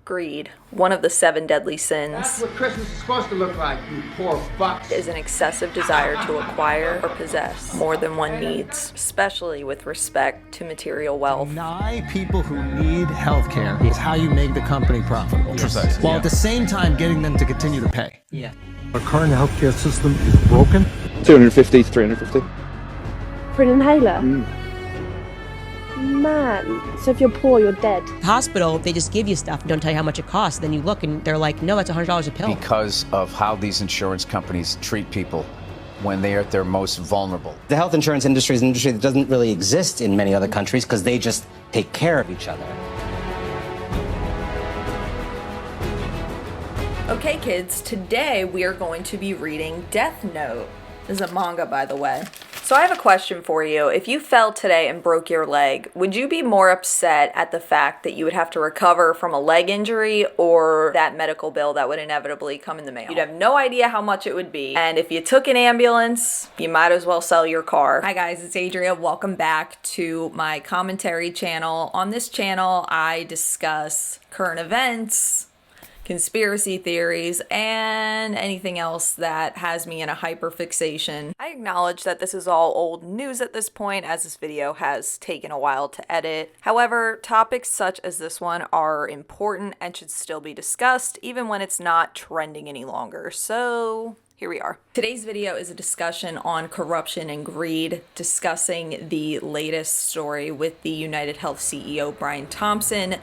Greed, one of the 7 deadly sins. That's what Christmas is supposed to look like, you poor fucks. Is an excessive desire to acquire or possess more than one needs, especially with respect to material wealth. Deny people who need health care is how you make the company profitable. Precisely. While at the same time getting them to continue to pay. Yeah. Our current healthcare system is broken. 250 to 350. For an inhaler? Man, so if you're poor, you're dead. Hospital, they just give you stuff and don't tell you how much it costs. Then you look and they're like, no, that's $100 a pill. Because of how these insurance companies treat people when they are at their most vulnerable. The health insurance industry is an industry that doesn't really exist in many other countries because they just take care of each other. Okay, kids, today we are going to be reading Death Note. This is a manga, by the way. So I have a question for you. If you fell today and broke your leg, would you be more upset at the fact that you would have to recover from a leg injury or that medical bill that would inevitably come in the mail? You'd have no idea how much it would be. And if you took an ambulance, you might as well sell your car. Hi guys, it's Adria. Welcome back to my commentary channel. On this channel, I discuss current events, conspiracy theories, and anything else that has me in a hyperfixation. I acknowledge that this is all old news at this point, as this video has taken a while to edit. However, topics such as this one are important and should still be discussed, even when it's not trending any longer. So here we are. Today's video is a discussion on corruption and greed, discussing the latest story with the United Health CEO Brian Thompson.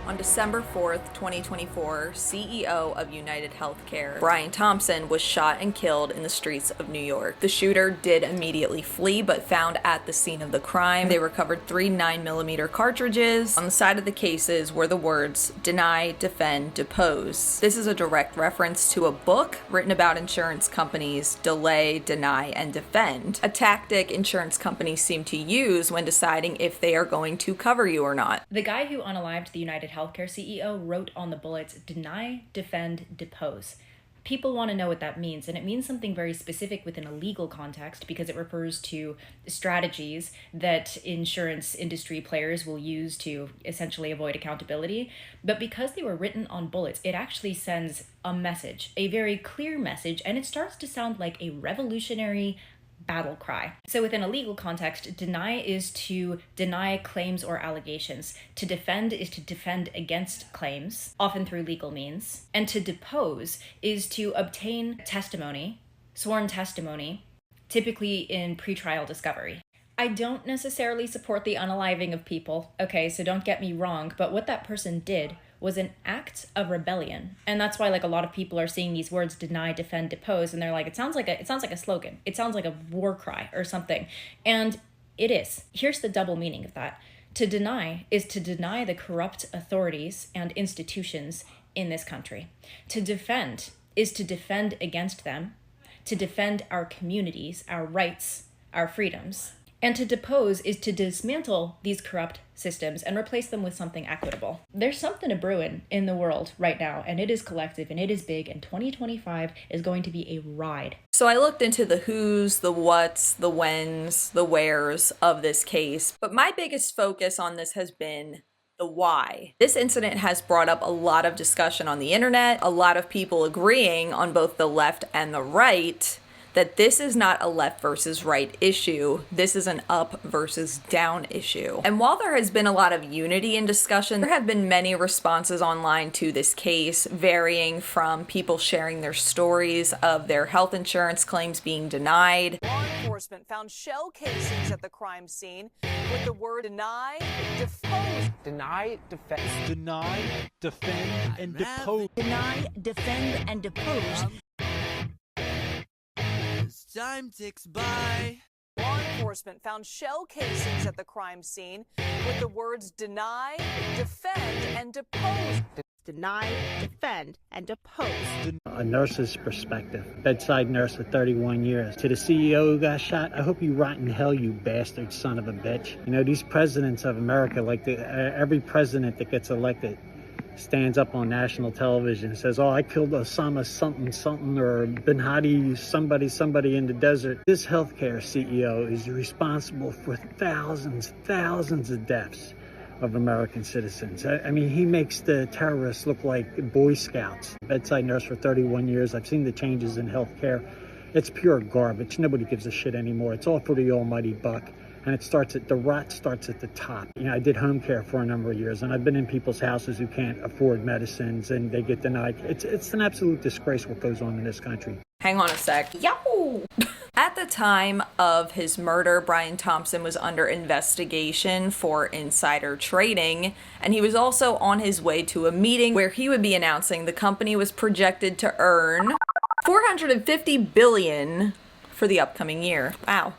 On December 4th, 2024, CEO of United Healthcare, Brian Thompson, was shot and killed in the streets of New York. The shooter did immediately flee, but found at the scene of the crime. They recovered 3 9mm cartridges. On the side of the cases were the words, "Deny, defend, depose." This is a direct reference to a book written about insurance companies' delay, deny, and defend, a tactic insurance companies seem to use when deciding if they are going to cover you or not. The guy who unalived the United Healthcare CEO wrote on the bullets, "Deny, defend, depose." People want to know what that means, and it means something very specific within a legal context because it refers to strategies that insurance industry players will use to essentially avoid accountability. But because they were written on bullets, it actually sends a message, a very clear message, and it starts to sound like a revolutionary battle cry. So within a legal context, deny is to deny claims or allegations. To defend is to defend against claims, often through legal means. And to depose is to obtain testimony, sworn testimony, typically in pretrial discovery. I don't necessarily support the unaliving of people, okay, so don't get me wrong, but what that person did was an act of rebellion. And that's why like a lot of people are seeing these words, deny, defend, depose, and they're like, it sounds like a slogan. It sounds like a war cry or something. And it is. Here's the double meaning of that. To deny is to deny the corrupt authorities and institutions in this country. To defend is to defend against them, to defend our communities, our rights, our freedoms. And to depose is to dismantle these corrupt systems and replace them with something equitable. There's something a-brewing in the world right now, and it is collective and it is big, and 2025 is going to be a ride. So I looked into the who's, the what's, the when's, the where's of this case, but my biggest focus on this has been the why. This incident has brought up a lot of discussion on the internet, a lot of people agreeing on both the left and the right that this is not a left versus right issue. This is an up versus down issue. And while there has been a lot of unity in discussion, there have been many responses online to this case, varying from people sharing their stories of their health insurance claims being denied. Law enforcement found shell casings at the crime scene with the word deny, depose. Deny, defend. Deny, defend, and depose. Deny, defend, and depose. As time ticks by. Law enforcement found shell casings at the crime scene with the words deny, defend, and depose. Deny, defend, and depose. A nurse's perspective. Bedside nurse for 31 years. To the CEO who got shot, I hope you rot in hell, you bastard son of a bitch. You know, these presidents of America, like every president that gets elected, stands up on national television and says, oh, I killed Osama something, or Bin Hadi somebody in the desert. This healthcare CEO is responsible for thousands of deaths of American citizens. I mean, he makes the terrorists look like Boy Scouts. Bedside nurse for 31 years. I've seen the changes in healthcare. It's pure garbage. Nobody gives a shit anymore. It's all for the almighty buck. And the rot starts at the top. You know, I did home care for a number of years, and I've been in people's houses who can't afford medicines and they get denied. It's an absolute disgrace what goes on in this country. Hang on a sec. Yo! At the time of his murder, Brian Thompson was under investigation for insider trading, and he was also on his way to a meeting where he would be announcing the company was projected to earn $450 billion for the upcoming year. Wow.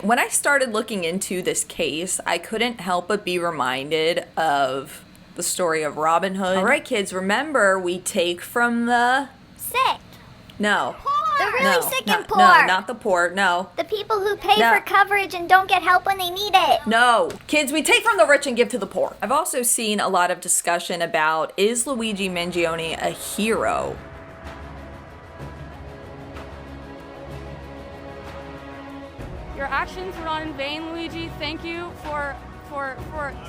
When I started looking into this case, I couldn't help but be reminded of the story of Robin Hood. All right, kids, remember, we take from the sick. No. The really sick and poor. No, not the poor. No. The people who pay for coverage and don't get help when they need it. No. Kids, we take from the rich and give to the poor. I've also seen a lot of discussion about, is Luigi Menion a hero? Your actions were not in vain, Luigi. Thank you for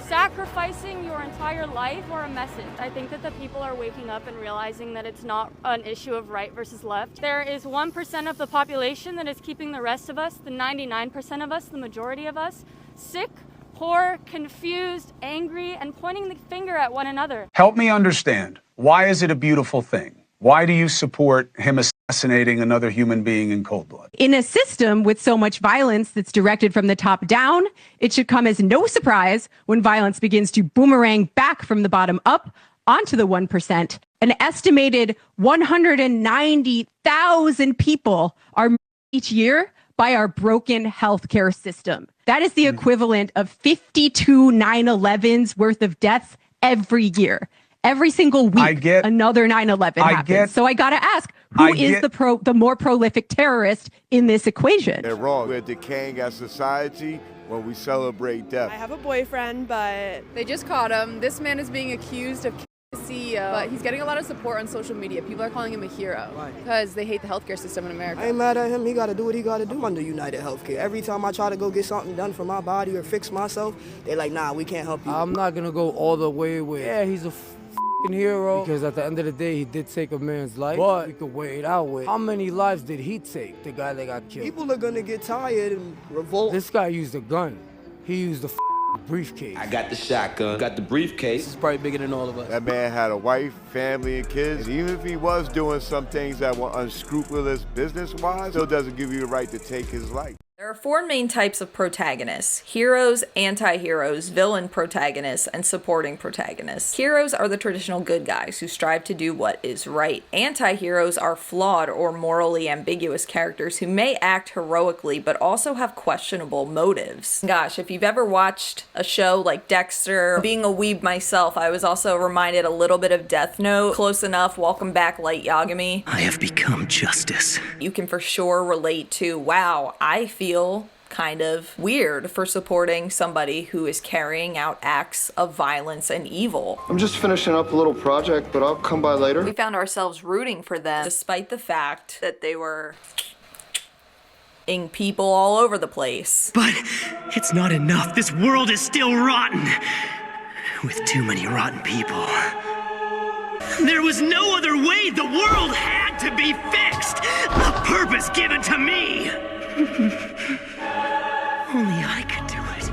sacrificing your entire life for a message. I think that the people are waking up and realizing that it's not an issue of right versus left. There is 1% of the population that is keeping the rest of us, the 99% of us, the majority of us, sick, poor, confused, angry, and pointing the finger at one another. Help me understand. Why is it a beautiful thing? Why do you support him assassinating another human being in cold blood? In a system with so much violence that's directed from the top down, it should come as no surprise when violence begins to boomerang back from the bottom up onto the 1%. An estimated 190,000 people are murdered each year by our broken healthcare system. That is the equivalent of 52 9/11s worth of deaths every year. Every single week, another 9/11 happens. So I got to ask, who is the more prolific terrorist in this equation? They're wrong. We're decaying as society when we celebrate death. I have a boyfriend, but they just caught him. This man is being accused of the CEO, but he's getting a lot of support on social media. People are calling him a hero because they hate the healthcare system in America. I ain't mad at him. He got to do what he got to do under United Healthcare. Every time I try to go get something done for my body or fix myself, they're like, nah, we can't help you. I'm not going to go all the way with, yeah, he's a hero, because at the end of the day he did take a man's life, but we could weigh it out with how many lives did he take, the guy that got killed. People are gonna get tired and revolt. This guy used a gun. He used a briefcase. I got the shotgun, got the briefcase. This is probably bigger than all of us. That man had a wife, family, and kids. And even if he was doing some things that were unscrupulous business-wise, still doesn't give you the right to take his life. There are four main types of protagonists: heroes, anti-heroes, villain protagonists, and supporting protagonists. Heroes are the traditional good guys who strive to do what is right. Anti-heroes are flawed or morally ambiguous characters who may act heroically but also have questionable motives. Gosh, if you've ever watched a show like Dexter, being a weeb myself, I was also reminded a little bit of Death Note. Close enough. Welcome back, Light Yagami. I have become justice. You can for sure relate to, wow, I feel kind of weird for supporting somebody who is carrying out acts of violence and evil. I'm just finishing up a little project, but I'll come by later. We found ourselves rooting for them despite the fact that they were ing people all over the place. But it's not enough. This world is still rotten, with too many rotten people. There was no other way. The world had to be fixed. A purpose given to me. Only I could do it.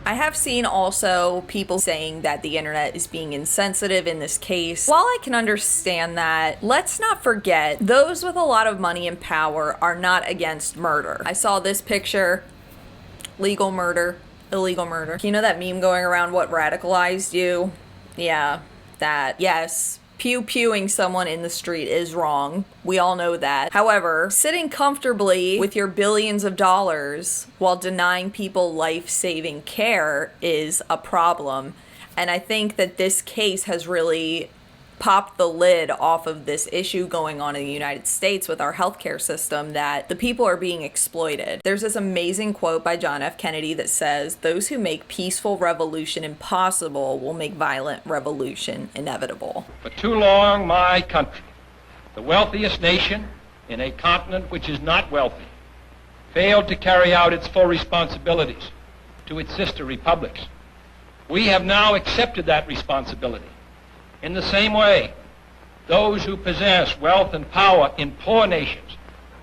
I have seen also people saying that the internet is being insensitive in this case. While I can understand that, let's not forget those with a lot of money and power are not against murder. I saw this picture: legal murder, illegal murder. You know that meme going around, what radicalized you? Yeah, that. Yes. Pew-pewing someone in the street is wrong. We all know that. However, sitting comfortably with your billions of dollars while denying people life-saving care is a problem. And I think that this case has really popped the lid off of this issue going on in the United States with our healthcare system, that the people are being exploited. There's this amazing quote by John F. Kennedy that says, "Those who make peaceful revolution impossible will make violent revolution inevitable." For too long, my country, the wealthiest nation in a continent which is not wealthy, failed to carry out its full responsibilities to its sister republics. We have now accepted that responsibility. In the same way, those who possess wealth and power in poor nations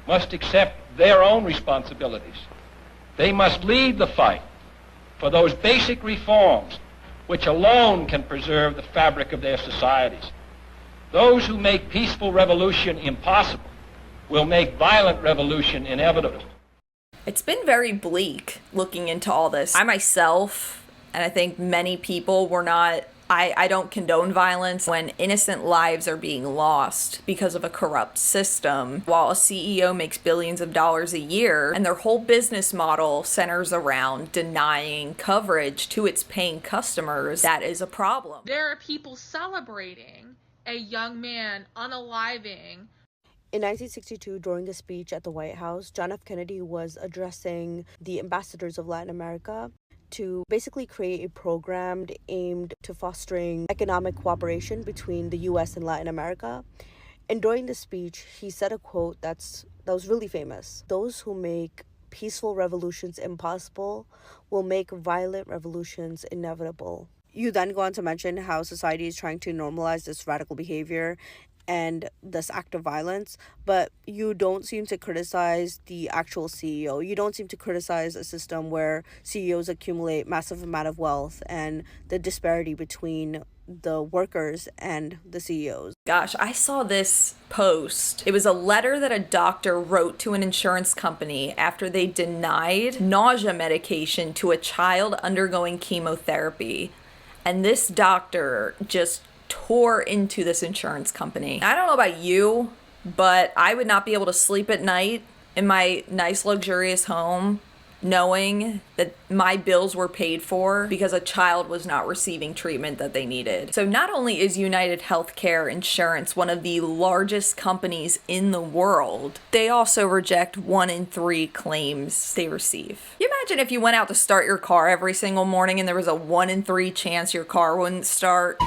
must accept their own responsibilities. They must lead the fight for those basic reforms which alone can preserve the fabric of their societies. Those who make peaceful revolution impossible will make violent revolution inevitable. It's been very bleak looking into all this. I myself, and I think many people, I don't condone violence when innocent lives are being lost because of a corrupt system, while a CEO makes billions of dollars a year and their whole business model centers around denying coverage to its paying customers. That is a problem. There are people celebrating a young man unaliving. In 1962, during a speech at the White House, John F. Kennedy was addressing the ambassadors of Latin America to basically create a program aimed to fostering economic cooperation between the U.S. and Latin America. And during the speech, he said a quote that was really famous. "Those who make peaceful revolutions impossible will make violent revolutions inevitable." You then go on to mention how society is trying to normalize this radical behavior and this act of violence, but you don't seem to criticize the actual CEO. You don't seem to criticize a system where CEOs accumulate massive amount of wealth and the disparity between the workers and the CEOs. Gosh, I saw this post. It was a letter that a doctor wrote to an insurance company after they denied nausea medication to a child undergoing chemotherapy. And this doctor just tore into this insurance company. I don't know about you, but I would not be able to sleep at night in my nice luxurious home knowing that my bills were paid for because a child was not receiving treatment that they needed. So not only is United Healthcare Insurance one of the largest companies in the world, they also reject 1 in 3 claims they receive. You imagine if you went out to start your car every single morning and there was a 1 in 3 chance your car wouldn't start.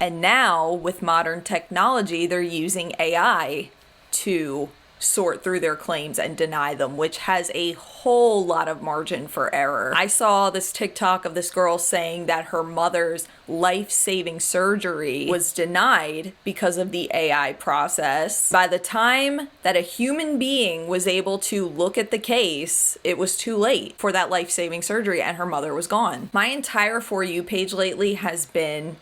And now, with modern technology, they're using AI to sort through their claims and deny them, which has a whole lot of margin for error. I saw this TikTok of this girl saying that her mother's life-saving surgery was denied because of the AI process. By the time that a human being was able to look at the case, it was too late for that life-saving surgery and her mother was gone. My entire For You page lately has been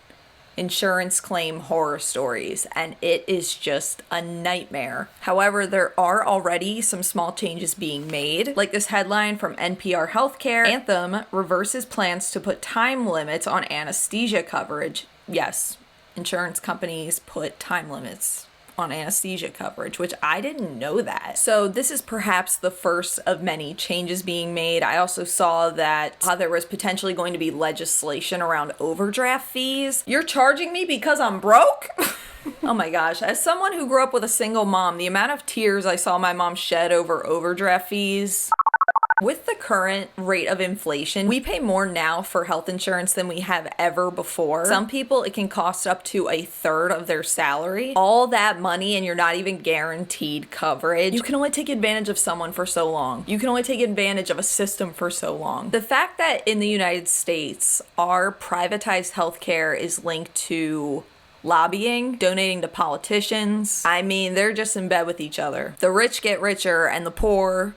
insurance claim horror stories, and it is just a nightmare. However, there are already some small changes being made, like this headline from NPR Healthcare: Anthem reverses plans to put time limits on anesthesia coverage. Yes, insurance companies put time limits on anesthesia coverage, which I didn't know that. So this is perhaps the first of many changes being made. I also saw that there was potentially going to be legislation around overdraft fees. You're charging me because I'm broke? Oh my gosh, as someone who grew up with a single mom, the amount of tears I saw my mom shed over overdraft fees. With the current rate of inflation, we pay more now for health insurance than we have ever before. Some people, it can cost up to 1/3 of their salary. All that money and you're not even guaranteed coverage. You can only take advantage of someone for so long. You can only take advantage of a system for so long. The fact that in the United States, our privatized healthcare is linked to lobbying, donating to politicians. I mean, they're just in bed with each other. The rich get richer and the poor,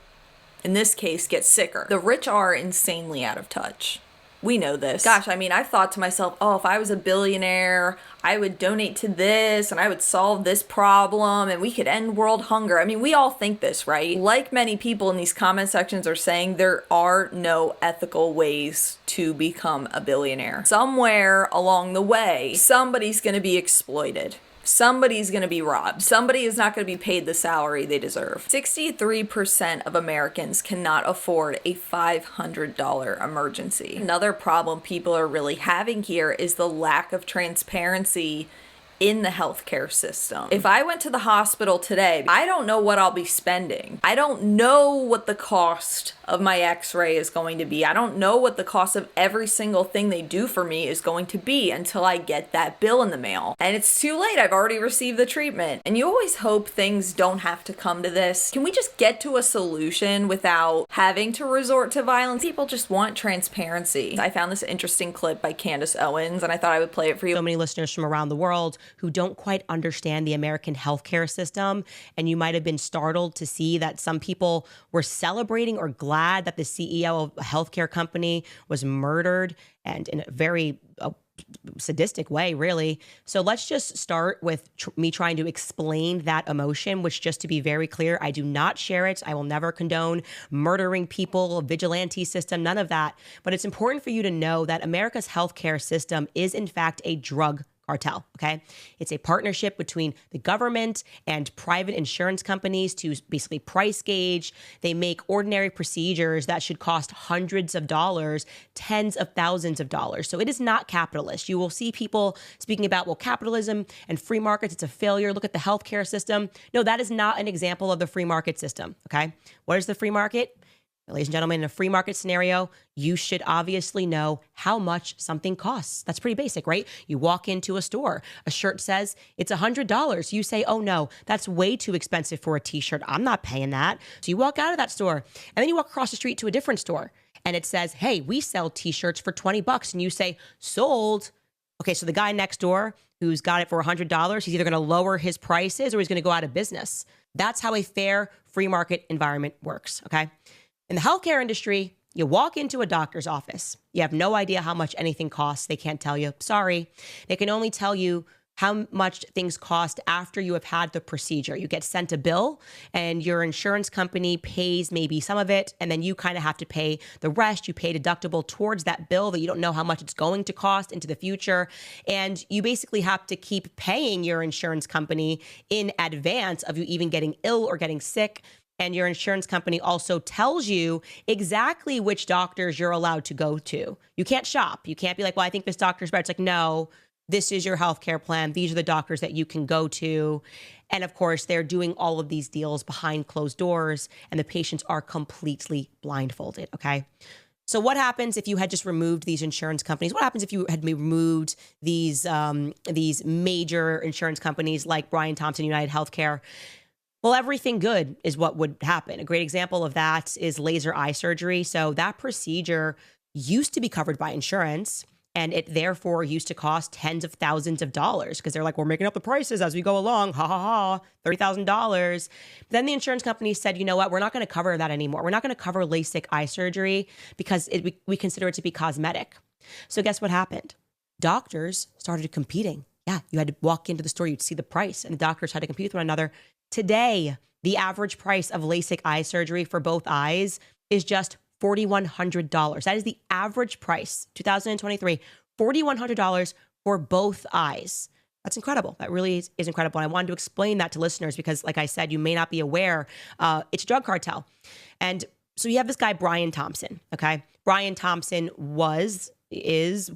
in this case, get sicker. The rich are insanely out of touch. We know this. Gosh, I mean, I thought to myself, oh, if I was a billionaire, I would donate to this and I would solve this problem and we could end world hunger. I mean, we all think this, right? Like many people in these comment sections are saying, there are no ethical ways to become a billionaire. Somewhere along the way, somebody's gonna be exploited. somebody's going to be robbed. Somebody is not going to be paid the salary they deserve. 63% of Americans cannot afford a $500 emergency. Another problem people are really having here is the lack of transparency in the healthcare system. If I went to the hospital today, I don't know what I'll be spending. I don't know what the cost of my x-ray is going to be. I don't know what the cost of every single thing they do for me is going to be until I get that bill in the mail. And it's too late. I've already received the treatment. And you always hope things don't have to come to this. Can we just get to a solution without having to resort to violence? People just want transparency. I found this interesting clip by Candace Owens, and I thought I would play it for you. So many listeners from around the world who don't quite understand the American healthcare system. And you might have been startled to see that some people were celebrating or glad that the CEO of a healthcare company was murdered, and in a very sadistic way, really. So let's just start with me trying to explain that emotion, which, just to be very clear, I do not share it. I will never condone murdering people, vigilante system, none of that. But it's important for you to know that America's healthcare system is, in fact, a drug cartel, okay? It's a partnership between the government and private insurance companies to basically price gauge. They make ordinary procedures that should cost hundreds of dollars, tens of thousands of dollars. So it is not capitalist. You will see people speaking about, well, capitalism and free markets, it's a failure. Look at the healthcare system. No, that is not an example of the free market system, okay? What is the free market? Ladies and gentlemen, in a free market scenario, you should obviously know how much something costs. That's pretty basic, right? You walk into a store, a shirt says it's $100. You say, oh no, that's way too expensive for a t-shirt. I'm not paying that. So you walk out of that store, and then you walk across the street to a different store, and it says, hey, we sell t-shirts for $20. And you say, sold. Okay, so the guy next door who's got it for $100, he's either going to lower his prices or he's going to go out of business. That's how a fair free market environment works, okay? In the healthcare industry, you walk into a doctor's office. You have no idea how much anything costs. They can't tell you. Sorry. They can only tell you how much things cost after you have had the procedure. You get sent a bill, and your insurance company pays maybe some of it, and then you kind of have to pay the rest. You pay deductible towards that bill that you don't know how much it's going to cost into the future. And you basically have to keep paying your insurance company in advance of you even getting ill or getting sick. And your insurance company also tells you exactly which doctors you're allowed to go to. You can't shop. You can't be like, well, I think this doctor's better. It's like, no, this is your healthcare plan. These are the doctors that you can go to. And of course, they're doing all of these deals behind closed doors, and the patients are completely blindfolded, okay? So what happens if you had just removed these insurance companies? What happens if you had removed these major insurance companies like Brian Thompson, United Healthcare? Well, everything good is what would happen. A great example of that is laser eye surgery. So that procedure used to be covered by insurance, and it therefore used to cost tens of thousands of dollars because they're like, we're making up the prices as we go along. Ha ha ha, $30,000. Then the insurance company said, you know what? We're not going to cover that anymore. We're not going to cover LASIK eye surgery because we consider it to be cosmetic. So guess what happened? Doctors started competing. Yeah, you had to walk into the store, you'd see the price, and the doctors had to compete with one another. Today, the average price of LASIK eye surgery for both eyes is just $4,100. That is the average price, 2023, $4,100 for both eyes. That's incredible. That really is incredible. And I wanted to explain that to listeners because, like I said, you may not be aware, it's a drug cartel. And so you have this guy, Brian Thompson, okay? Brian Thompson was the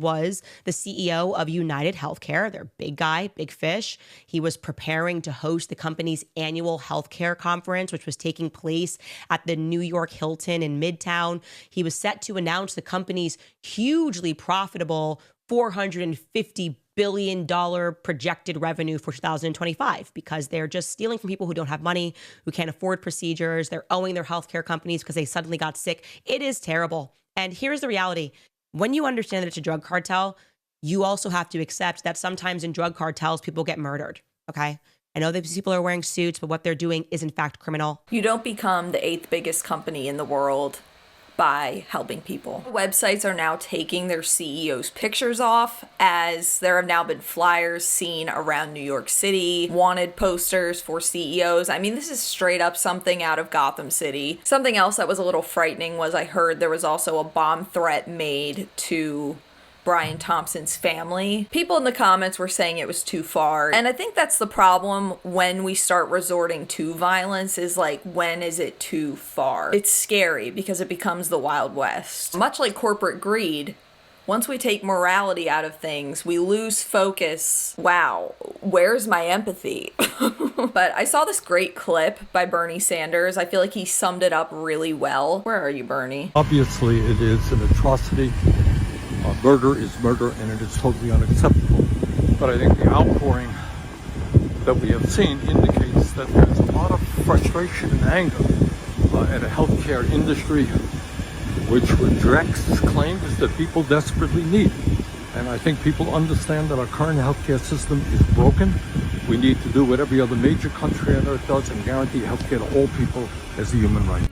CEO of United Healthcare. They're a big guy, big fish. He was preparing to host the company's annual healthcare conference, which was taking place at the New York Hilton in Midtown. He was set to announce the company's hugely profitable $450 billion projected revenue for 2025 because they're just stealing from people who don't have money, who can't afford procedures. They're owing their healthcare companies because they suddenly got sick. It is terrible. And here's the reality. When you understand that it's a drug cartel, you also have to accept that sometimes in drug cartels, people get murdered, okay? I know that people are wearing suits, but what they're doing is in fact criminal. You don't become the 8th biggest company in the world by helping people. Websites are now taking their CEOs' pictures off, as there have now been flyers seen around New York City, wanted posters for CEOs. I mean, this is straight up something out of Gotham City. Something else that was a little frightening was I heard there was also a bomb threat made to Brian Thompson's family. People in the comments were saying it was too far. And I think that's the problem when we start resorting to violence, is like, when is it too far? It's scary because it becomes the Wild West. Much like corporate greed, once we take morality out of things, we lose focus. Wow, where's my empathy? But I saw this great clip by Bernie Sanders. I feel like he summed it up really well. Where are you, Bernie? Obviously, it is an atrocity. Murder is murder, and it is totally unacceptable. But I think the outpouring that we have seen indicates that there's a lot of frustration and anger at a healthcare industry which rejects claims that people desperately need. And I think people understand that our current healthcare system is broken. We need to do what every other major country on earth does and guarantee healthcare to all people as a human right.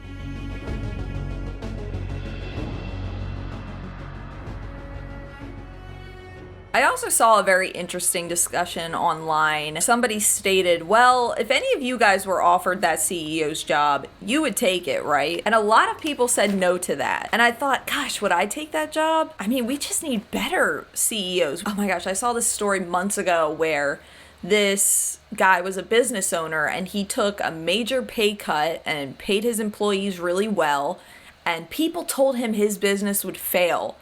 I also saw a very interesting discussion online. Somebody stated, well, if any of you guys were offered that CEO's job, you would take it, right? And a lot of people said no to that. And I thought, gosh, would I take that job? I mean, we just need better CEOs. Oh my gosh, I saw this story months ago where this guy was a business owner and he took a major pay cut and paid his employees really well. And people told him his business would fail,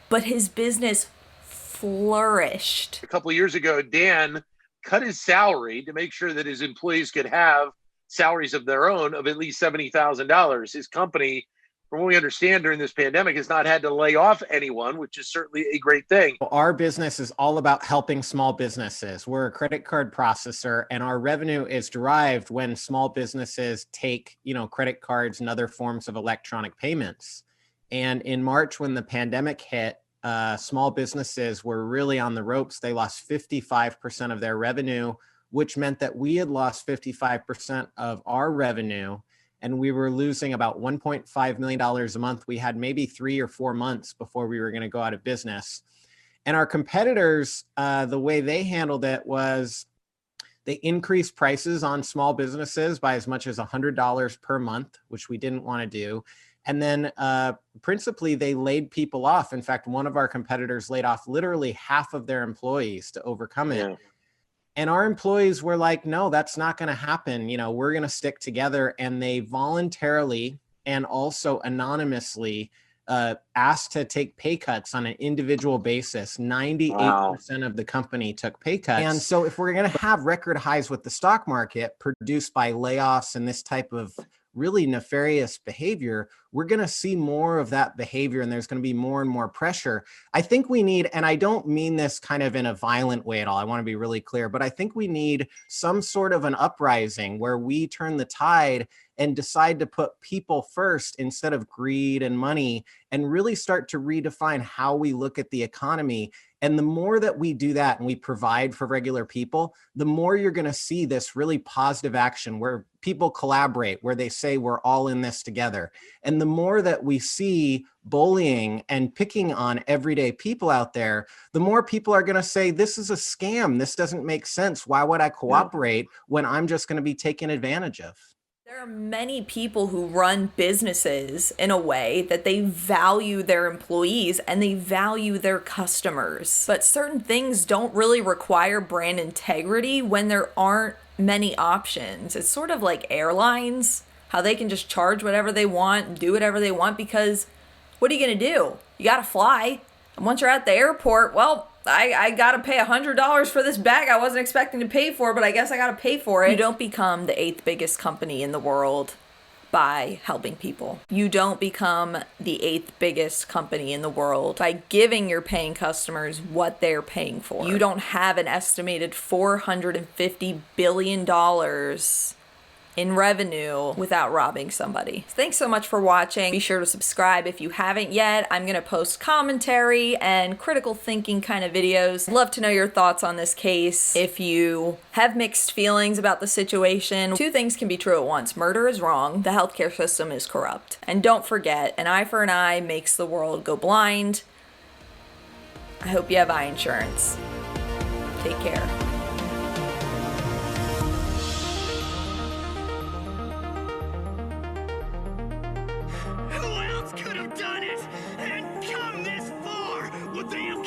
but his business flourished. A couple of years ago, Dan cut his salary to make sure that his employees could have salaries of their own of at least $70,000. His company, from what we understand during this pandemic, has not had to lay off anyone, which is certainly a great thing. Our business is all about helping small businesses. We're a credit card processor, and our revenue is derived when small businesses take, credit cards and other forms of electronic payments. And in March, when the pandemic hit, small businesses were really on the ropes. They lost 55% of their revenue, which meant that we had lost 55% of our revenue, and we were losing about $1.5 million a month. We had maybe 3 or 4 months before we were going to go out of business. And our competitors, the way they handled it was they increased prices on small businesses by as much as $100 per month, which we didn't want to do. And then principally, they laid people off. In fact, one of our competitors laid off literally half of their employees to overcome it. And our employees were like, no, that's not going to happen. We're going to stick together. And they voluntarily and also anonymously asked to take pay cuts on an individual basis. 98% of the company took pay cuts. And so if we're going to have record highs with the stock market produced by layoffs and this type of really nefarious behavior, we're going to see more of that behavior, and there's going to be more and more pressure. I think we need, and I don't mean this kind of in a violent way at all, I want to be really clear, but I think we need some sort of an uprising where we turn the tide and decide to put people first instead of greed and money, and really start to redefine how we look at the economy. And the more that we do that and we provide for regular people, the more you're going to see this really positive action where people collaborate, where they say we're all in this together. And the more that we see bullying and picking on everyday people out there, the more people are going to say, this is a scam. This doesn't make sense. Why would I cooperate when I'm just going to be taken advantage of? There are many people who run businesses in a way that they value their employees and they value their customers. But certain things don't really require brand integrity when there aren't many options. It's sort of like airlines, how they can just charge whatever they want and do whatever they want because what are you going to do? You got to fly. And once you're at the airport, well, I got to pay $100 for this bag I wasn't expecting to pay for, but I guess I got to pay for it. You don't become the 8th biggest company in the world by helping people. You don't become the 8th biggest company in the world by giving your paying customers what they're paying for. You don't have an estimated $450 billion in revenue without robbing somebody. Thanks so much for watching. Be sure to subscribe if you haven't yet. I'm gonna post commentary and critical thinking kind of videos. Love to know your thoughts on this case. If you have mixed feelings about the situation, 2 things can be true at once. Murder is wrong, the healthcare system is corrupt. And don't forget, an eye for an eye makes the world go blind. I hope you have eye insurance. Take care. Who else could have done it and come this far? Would they have